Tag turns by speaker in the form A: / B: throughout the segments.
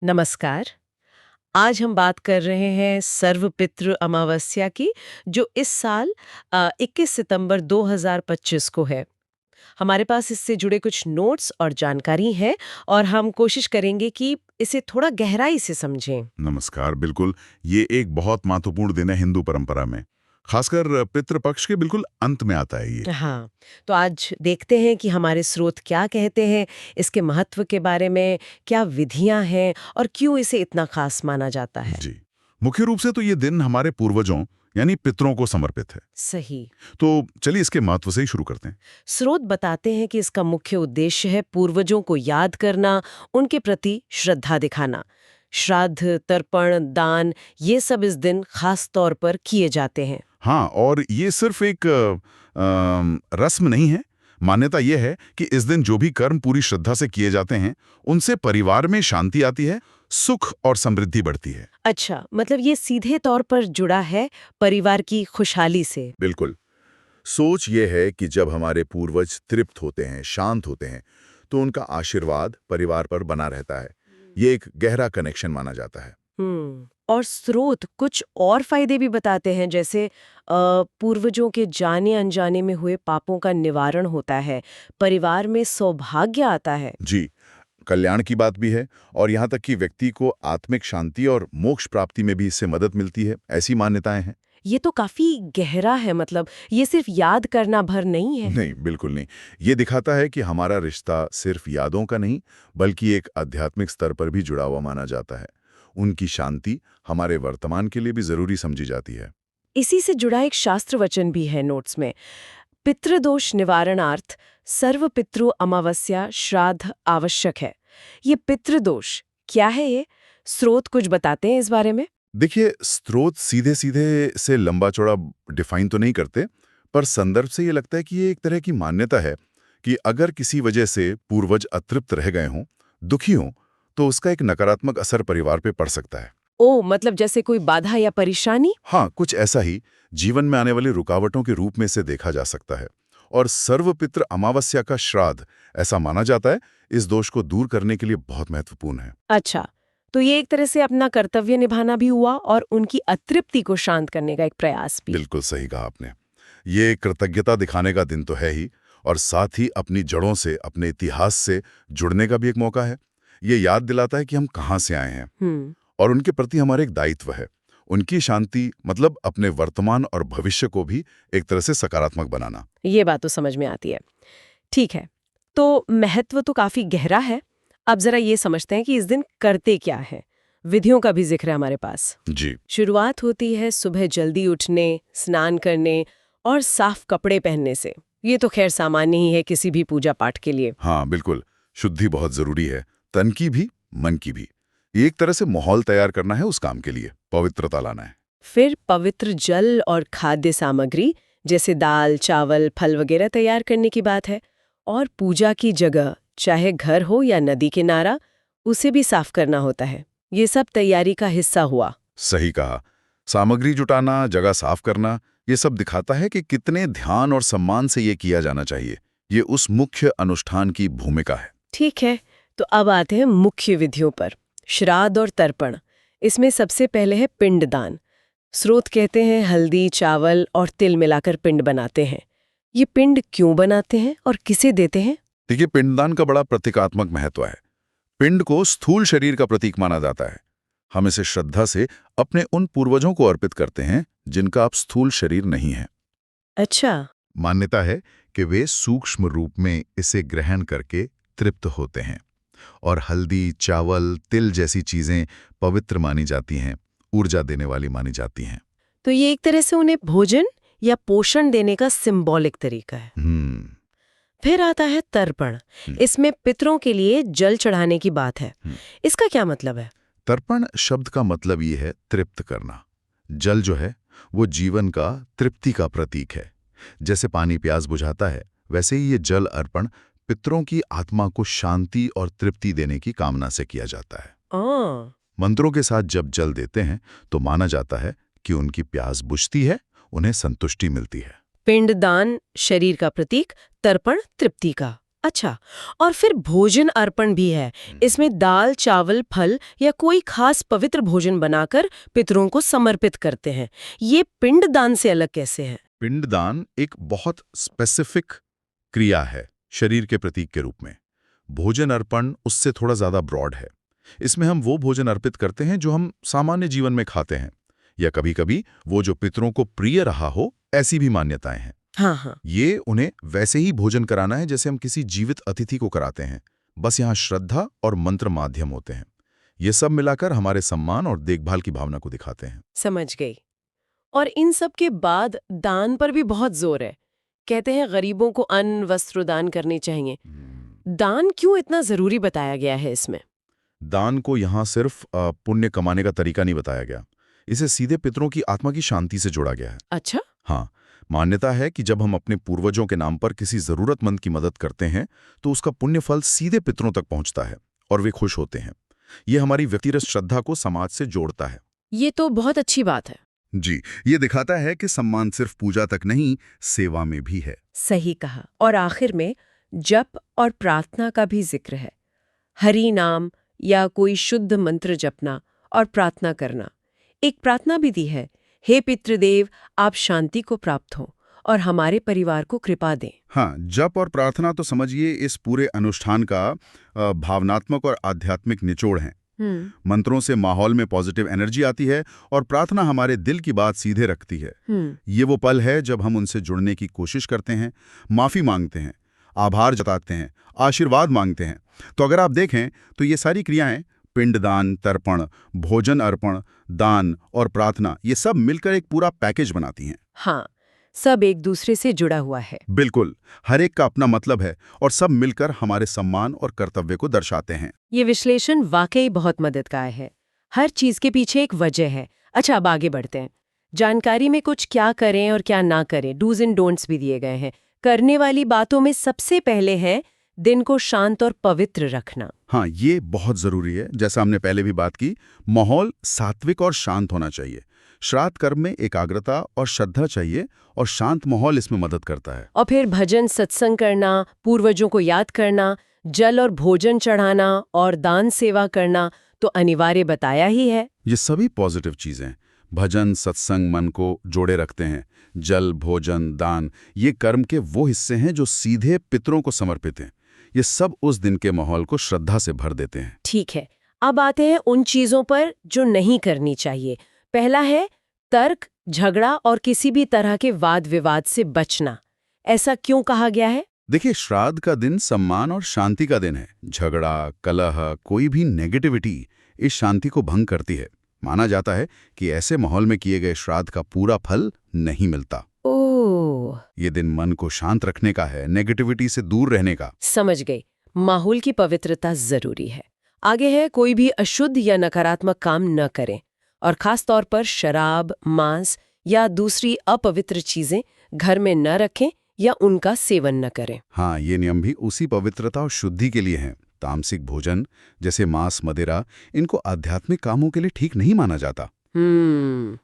A: नमस्कार। आज हम बात कर रहे हैं सर्वपितृ अमावस्या की, जो इस साल 21 सितंबर 2025 को है। हमारे पास इससे जुड़े कुछ नोट्स और जानकारी है और हम कोशिश करेंगे कि इसे थोड़ा गहराई से समझें।
B: नमस्कार। बिल्कुल, ये एक बहुत महत्वपूर्ण दिन है हिंदू परंपरा में। खासकर पितृपक्ष के बिल्कुल अंत में आता है ये।
A: हाँ, तो आज देखते हैं कि हमारे स्रोत क्या कहते हैं, इसके महत्व के बारे में, क्या विधियां हैं और क्यों इसे इतना खास माना जाता है।
B: जी, मुख्य रूप से तो ये दिन हमारे पूर्वजों यानी पितरों को समर्पित है।
A: सही।
B: तो चलिए इसके महत्व से ही शुरू करते हैं।
A: स्रोत बताते हैं कि इसका मुख्य उद्देश्य है पूर्वजों को याद करना, उनके प्रति श्रद्धा दिखाना। श्राद्ध, तर्पण, दान ये सब इस दिन खास तौर पर किए जाते हैं।
B: हाँ, और ये सिर्फ एक रस्म नहीं है। मान्यता ये है कि इस दिन जो भी कर्म पूरी श्रद्धा से किए जाते हैं, उनसे परिवार में शांति आती है, सुख और समृद्धि बढ़ती है।
A: अच्छा, मतलब ये सीधे तौर पर जुड़ा है परिवार की खुशहाली से।
B: बिल्कुल। सोच ये है कि जब हमारे पूर्वज तृप्त होते हैं, शांत होते हैं, तो उनका आशीर्वाद परिवार पर बना रहता है। ये एक गहरा कनेक्शन माना जाता है।
A: और स्रोत कुछ और फायदे भी बताते हैं, जैसे पूर्वजों के जाने अनजाने में हुए पापों का निवारण होता है, परिवार में सौभाग्य आता है।
B: जी, कल्याण की बात भी है और यहाँ तक कि व्यक्ति को आत्मिक शांति और मोक्ष प्राप्ति में भी इससे मदद मिलती है, ऐसी मान्यताएं हैं।
A: ये तो काफी गहरा है, मतलब ये सिर्फ याद करना भर नहीं है।
B: नहीं, बिल्कुल नहीं। ये दिखाता है कि हमारा रिश्ता सिर्फ यादों का नहीं, बल्कि एक आध्यात्मिक स्तर पर भी जुड़ा हुआ माना जाता है। उनकी शांति हमारे वर्तमान के लिए भी जरूरी समझी जाती है।
A: इसी से जुड़ा एक शास्त्र वचन भी है नोट्स में। पितृदोष निवारणार्थ सर्व पितृ अमावस्या श्राद्ध आवश्यक है। ये पितृदोष क्या है ये? स्रोत कुछ बताते हैं इस बारे में?
B: देखिए, स्रोत सीधे सीधे से लंबा चौड़ा डिफाइन तो नहीं करते, पर संदर्भ से ये लगता है कि ये एक तरह की मान्यता है कि अगर किसी वजह से पूर्वज अतृप्त रह गए हों, दुखी हों, तो उसका एक नकारात्मक असर परिवार पे पड़ सकता है।
A: ओ, मतलब जैसे कोई बाधा या परेशानी?
B: हाँ, कुछ ऐसा ही जीवन में आने वाली रुकावटों के रूप में इसे देखा जा सकता है। और सर्वपितृ अमावस्या का श्राद्ध, ऐसा माना जाता है, इस दोष को दूर करने के लिए बहुत महत्वपूर्ण है।
A: अच्छा, तो ये एक तरह से अपना कर्तव्य निभाना भी हुआ और उनकी अतृप्ति को शांत करने का एक प्रयास भी।
B: बिल्कुल सही कहा आपने। ये कृतज्ञता दिखाने का दिन तो है ही, और साथ ही अपनी जड़ों से, अपने इतिहास से जुड़ने का भी एक मौका है। ये याद दिलाता है कि हम कहाँ से आए हैं और उनके प्रति हमारा एक दायित्व है। उनकी शांति मतलब अपने वर्तमान और भविष्य को भी एक तरह से सकारात्मक बनाना।
A: ये बात तो समझ में आती है। ठीक है, तो महत्व तो काफी गहरा है। अब जरा ये समझते हैं कि इस दिन करते क्या है। विधियों का भी जिक्र है हमारे पास।
B: जी।
A: शुरुआत होती है सुबह जल्दी उठने, स्नान करने और साफ कपड़े पहनने से। ये तो खैर सामान्य ही है किसी भी पूजा पाठ के लिए।
B: हाँ, बिल्कुल। शुद्धि बहुत जरूरी है, तन की भी, मन की भी। ये एक तरह से माहौल तैयार करना है उस काम के लिए, पवित्रता लाना है।
A: फिर पवित्र जल और खाद्य सामग्री जैसे दाल, चावल, फल वगैरह तैयार करने की बात है। और पूजा की जगह, चाहे घर हो या नदी किनारा, उसे भी साफ करना होता है। ये सब तैयारी का हिस्सा हुआ।
B: सही कहा। सामग्री जुटाना, जगह साफ करना, ये सब दिखाता है कि कितने ध्यान और सम्मान से ये किया जाना चाहिए। ये उस मुख्य अनुष्ठान की भूमिका है।
A: ठीक है, तो अब आते हैं मुख्य विधियों पर। श्राद्ध और तर्पण। इसमें सबसे पहले है पिंडदान। स्रोत कहते हैं हल्दी, चावल और तिल मिलाकर पिंड बनाते हैं। ये पिंड क्यों बनाते हैं और किसे देते हैं?
B: देखिए, पिंडदान का बड़ा प्रतीकात्मक महत्व है। पिंड को स्थूल शरीर का प्रतीक माना जाता है। हम इसे श्रद्धा से अपने उन पूर्वजों को अर्पित करते हैं जिनका अब स्थूल शरीर नहीं है।
A: अच्छा।
B: मान्यता है कि वे सूक्ष्म रूप में इसे ग्रहण करके तृप्त होते हैं और हल्दी, चावल, तिल जैसी चीजें पवित्र मानी जाती हैं, ऊर्जा देने वाली मानी जाती हैं।
A: तो ये एक तरह से उन्हें भोजन या पोषण देने का सिंबॉलिक तरीका है। फिर आता है तर्पण। इसमें पितरों के लिए जल चढ़ाने की बात है। इसका क्या मतलब है?
B: तर्पण शब्द का मतलब ये है तृप्त करना। जल जो है वो जीवन का, तृप्ति का प्रतीक है। जैसे पानी प्यास बुझाता है, वैसे ही ये जल अर्पण पितरों की आत्मा को शांति और तृप्ति देने की कामना से किया जाता है। मंत्रों के साथ जब जल देते हैं तो माना जाता है कि उनकी प्यास बुझती है, उन्हें संतुष्टि मिलती है।
A: पिंडदान शरीर का प्रतीक, तर्पण तृप्ति का। अच्छा, और फिर भोजन अर्पण भी है। इसमें दाल, चावल, फल या कोई खास पवित्र भोजन बनाकर पितरों को समर्पित करते हैं। ये पिंडदान से अलग कैसे है?
B: पिंडदान एक बहुत स्पेसिफिक क्रिया है शरीर के प्रतीक के रूप में। भोजन अर्पण उससे थोड़ा ज्यादा ब्रॉड है। इसमें हम वो भोजन अर्पित करते हैं जो हम सामान्य जीवन में खाते हैं, या कभी-कभी वो जो पितरों को प्रिय रहा हो, ऐसी भी मान्यताएं हैं।
A: हाँ हाँ।
B: ये उन्हें वैसे ही भोजन कराना है जैसे हम किसी जीवित अतिथि को कराते हैं, बस यहाँ श्रद्धा और मंत्र माध्यम होते हैं। ये सब मिलाकर हमारे सम्मान और देखभाल की भावना को दिखाते हैं।
A: समझ गई। और इन सब के बाद दान पर भी बहुत जोर है। कहते हैं गरीबों को अन्न वस्त्र दान करने चाहिए। दान क्यों इतना जरूरी बताया गया है इसमें?
B: दान को यहाँ सिर्फ पुण्य कमाने का तरीका नहीं बताया गया, इसे सीधे पितरों की आत्मा की शांति से जोड़ा गया है।
A: अच्छा।
B: हाँ, मान्यता है कि जब हम अपने पूर्वजों के नाम पर किसी जरूरतमंद की मदद करते हैं तो उसका पुण्य फल सीधे पितरों तक पहुंचता है और वे खुश होते हैं। ये हमारी व्यक्तिगत श्रद्धा को समाज से जोड़ता है।
A: ये तो बहुत अच्छी बात है।
B: जी, ये दिखाता है कि सम्मान सिर्फ पूजा तक नहीं, सेवा में भी है।
A: सही कहा। और आखिर में जप और प्रार्थना का भी जिक्र है। हरि नाम या कोई शुद्ध मंत्र जपना और प्रार्थना करना। एक प्रार्थना भी दी है, हे पितृदेव, आप शांति को प्राप्त हो और हमारे परिवार को कृपा दें।
B: हाँ, जप और प्रार्थना तो समझिए इस पूरे अनुष्ठान का भावनात्मक और आध्यात्मिक निचोड़ है। मंत्रों से माहौल में पॉजिटिव एनर्जी आती है और प्रार्थना हमारे दिल की बात सीधे रखती है। ये वो पल है जब हम उनसे जुड़ने की कोशिश करते हैं, माफी मांगते हैं, आभार जताते हैं, आशीर्वाद मांगते हैं। तो अगर आप देखें तो ये सारी क्रियाएं, पिंडदान, तर्पण, भोजन अर्पण, दान और प्रार्थना, ये सब मिलकर एक पूरा पैकेज बनाती हैं।
A: हाँ, सब एक दूसरे से जुड़ा हुआ है।
B: बिल्कुल, हर एक का अपना मतलब है और सब मिलकर हमारे सम्मान और कर्तव्य को दर्शाते हैं।
A: ये विश्लेषण वाकई बहुत मददगार है। हर चीज के पीछे एक वजह है। अच्छा, अब आगे बढ़ते हैं। जानकारी में कुछ क्या करें और क्या ना करें, डूज एंड डोंट्स भी दिए गए हैं। करने वाली बातों में सबसे पहले है दिन को शांत और पवित्र रखना।
B: हाँ, ये बहुत जरूरी है। जैसा हमने पहले भी बात की, माहौल सात्विक और शांत होना चाहिए। श्राद्ध कर्म में एकाग्रता और श्रद्धा चाहिए और शांत माहौल इसमें मदद करता है।
A: और फिर भजन सत्संग करना, पूर्वजों को याद करना, जल और भोजन चढ़ाना और दान सेवा करना तो अनिवार्य बताया ही है।
B: ये सभी पॉजिटिव चीजें, भजन सत्संग मन को जोड़े रखते हैं। जल, भोजन, दान, ये कर्म के वो हिस्से हैं जो सीधे पितरों को समर्पित हैं। ये सब उस दिन के माहौल को श्रद्धा से भर देते हैं।
A: ठीक है, अब आते हैं उन चीजों पर जो नहीं करनी चाहिए। पहला है तर्क, झगड़ा और किसी भी तरह के वाद विवाद से बचना। ऐसा क्यों कहा गया है?
B: देखिए, श्राद्ध का दिन सम्मान और शांति का दिन है। झगड़ा, कलह, कोई भी नेगेटिविटी इस शांति को भंग करती है। माना जाता है कि ऐसे माहौल में किए गए श्राद्ध का पूरा फल नहीं मिलता।
A: ओह,
B: ये दिन मन को शांत रखने का है, नेगेटिविटी से दूर रहने का।
A: समझ गई। माहौल की पवित्रता जरूरी है। आगे है कोई भी अशुद्ध या नकारात्मक काम न करें, और खास तौर पर शराब, मांस या दूसरी अपवित्र चीजें घर में न रखें या उनका सेवन न करें।
B: हाँ, ये नियम भी उसी पवित्रता और शुद्धि के लिए हैं। तामसिक भोजन जैसे मांस, मदिरा, इनको आध्यात्मिक कामों के लिए ठीक नहीं माना जाता।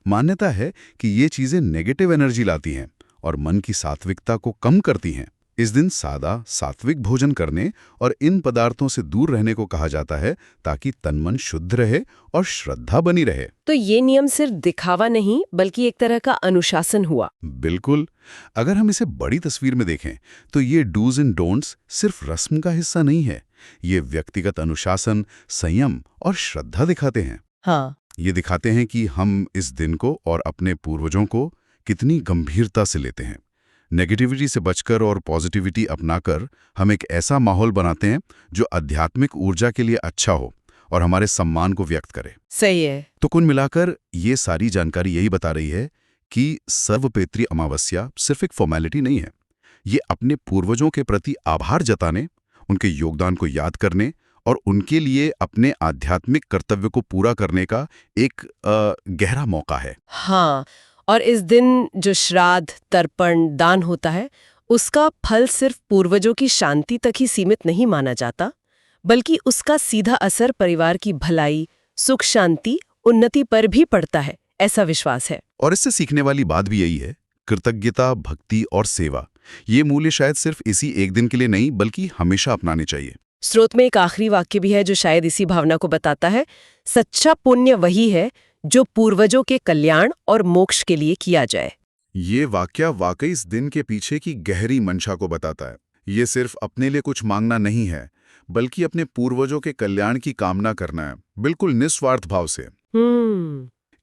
B: मान्यता है कि ये चीजें नेगेटिव एनर्जी लाती हैं और मन की सात्विकता को कम करती हैं। इस दिन सादा, सात्विक भोजन करने और इन पदार्थों से दूर रहने को कहा जाता है ताकि तन मन शुद्ध रहे और श्रद्धा बनी रहे।
A: तो ये नियम सिर्फ दिखावा नहीं बल्कि एक तरह का अनुशासन हुआ।
B: बिल्कुल। अगर हम इसे बड़ी तस्वीर में देखें तो ये डूज एंड डोंट्स सिर्फ रस्म का हिस्सा नहीं है। ये व्यक्तिगत अनुशासन, संयम और श्रद्धा दिखाते हैं।
A: हाँ,
B: ये दिखाते हैं कि हम इस दिन को और अपने पूर्वजों को कितनी गंभीरता से लेते हैं। नेगेटिविटी से बचकर और पॉजिटिविटी अपनाकर हम एक ऐसा माहौल बनाते हैं जो आध्यात्मिक ऊर्जा के लिए अच्छा हो और हमारे सम्मान को व्यक्त करे।
A: सही है।
B: तो कुल मिलाकर ये सारी जानकारी यही बता रही है कि सर्वपितृ अमावस्या सिर्फ एक फॉर्मेलिटी नहीं है। ये अपने पूर्वजों के प्रति आभार जताने, उनके योगदान को याद करने और उनके लिए अपने आध्यात्मिक कर्तव्य को पूरा करने का एक गहरा मौका है।
A: हाँ, और इस दिन जो श्राद्ध, तर्पण, दान होता है, उसका फल सिर्फ पूर्वजों की शांति तक ही सीमित नहीं माना जाता, बल्कि उसका सीधा असर परिवार की भलाई, सुख, शांति, उन्नति पर भी पड़ता है, ऐसा विश्वास है।
B: और इससे सीखने वाली बात भी यही है कृतज्ञता, भक्ति और सेवा, ये मूल्य शायद सिर्फ इसी एक दिन के लिए नहीं बल्कि हमेशा अपनाने चाहिए।
A: स्रोत में एक आखिरी वाक्य भी है जो शायद इसी भावना को बताता है। सच्चा पुण्य वही है जो पूर्वजों के कल्याण और मोक्ष के लिए किया जाए।
B: ये वाकया वाकई इस दिन के पीछे की गहरी मंशा को बताता है। ये सिर्फ अपने लिए कुछ मांगना नहीं है, बल्कि अपने पूर्वजों के कल्याण की कामना करना है, बिल्कुल निस्वार्थ भाव से।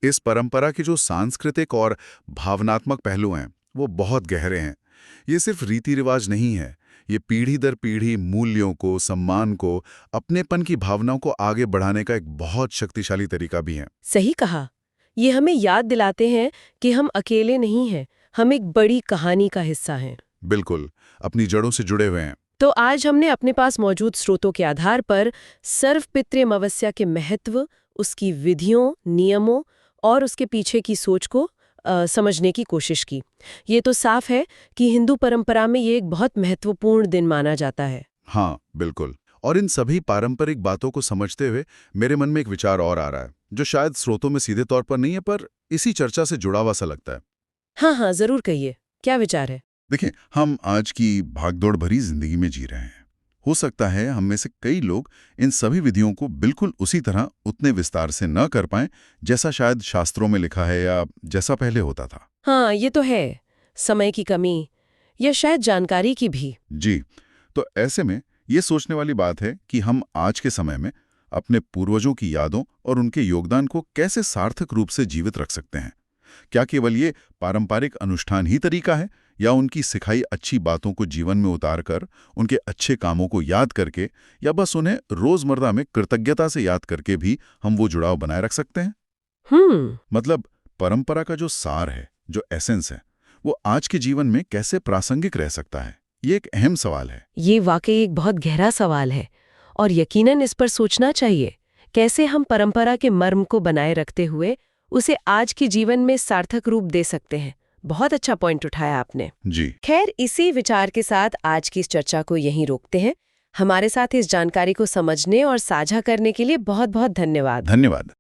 B: इस परंपरा के जो सांस्कृतिक और भावनात्मक पहलू हैं, वो बहुत गहरे हैं। ये सिर्फ रीति रिवाज नहीं है, ये पीढ़ी दर पीढ़ी मूल्यों को, सम्मान को, अपनेपन की भावनाओं को आगे बढ़ाने का एक बहुत शक्तिशाली तरीका भी है।
A: सही कहा। ये हमें याद दिलाते हैं कि हम अकेले नहीं हैं, हम एक बड़ी कहानी का हिस्सा हैं।
B: बिल्कुल, अपनी जड़ों से जुड़े हुए हैं।
A: तो आज हमने अपने पास मौजूद स्रोतों के आधार पर सर्वपितृ अमावस्या के महत्व, उसकी विधियों, नियमों और उसके पीछे की सोच को समझने की कोशिश की। ये तो साफ है कि हिंदू परंपरा में ये एक बहुत महत्वपूर्ण दिन माना जाता है।
B: हाँ, बिल्कुल। और इन सभी पारंपरिक बातों को समझते हुए मेरे मन में एक विचार और आ रहा है, जो शायद स्रोतों में सीधे तौर पर नहीं है, पर इसी चर्चा से जुड़ा हुआ सा लगता है।
A: हाँ हाँ, जरूर कहिए, क्या विचार है?
B: देखिए, हम आज की भागदौड़ भरी जिंदगी में जी रहे हैं। हो सकता है हम में से कई लोग इन सभी विधियों को बिल्कुल उसी तरह उतने विस्तार से न कर पाएं जैसा शायद शास्त्रों में लिखा है या जैसा पहले होता था।
A: हाँ, ये तो है। समय की कमी या शायद जानकारी की भी।
B: जी, तो ऐसे में ये सोचने वाली बात है कि हम आज के समय में अपने पूर्वजों की यादों और उनके योगदान को कैसे सार्थक रूप से जीवित रख सकते हैं। क्या केवल ये पारंपरिक अनुष्ठान ही तरीका है, या उनकी सिखाई अच्छी बातों को जीवन में उतारकर, उनके अच्छे कामों को याद करके, या बस उन्हें रोजमर्रा में कृतज्ञता से याद करके भी हम वो जुड़ाव बनाए रख सकते हैं? मतलब परंपरा का जो सार है, जो एसेंस है, वो आज के जीवन में कैसे प्रासंगिक रह सकता है? ये एक अहम सवाल है।
A: ये वाकई एक बहुत गहरा सवाल है और यकीनन इस पर सोचना चाहिए। कैसे हम परंपरा के मर्म को बनाए रखते हुए उसे आज के जीवन में सार्थक रूप दे सकते हैं। बहुत अच्छा पॉइंट उठाया आपने।
B: जी।
A: खैर, इसी विचार के साथ आज की इस चर्चा को यहीं रोकते हैं। हमारे साथ इस जानकारी को समझने और साझा करने के लिए बहुत बहुत धन्यवाद।
B: धन्यवाद।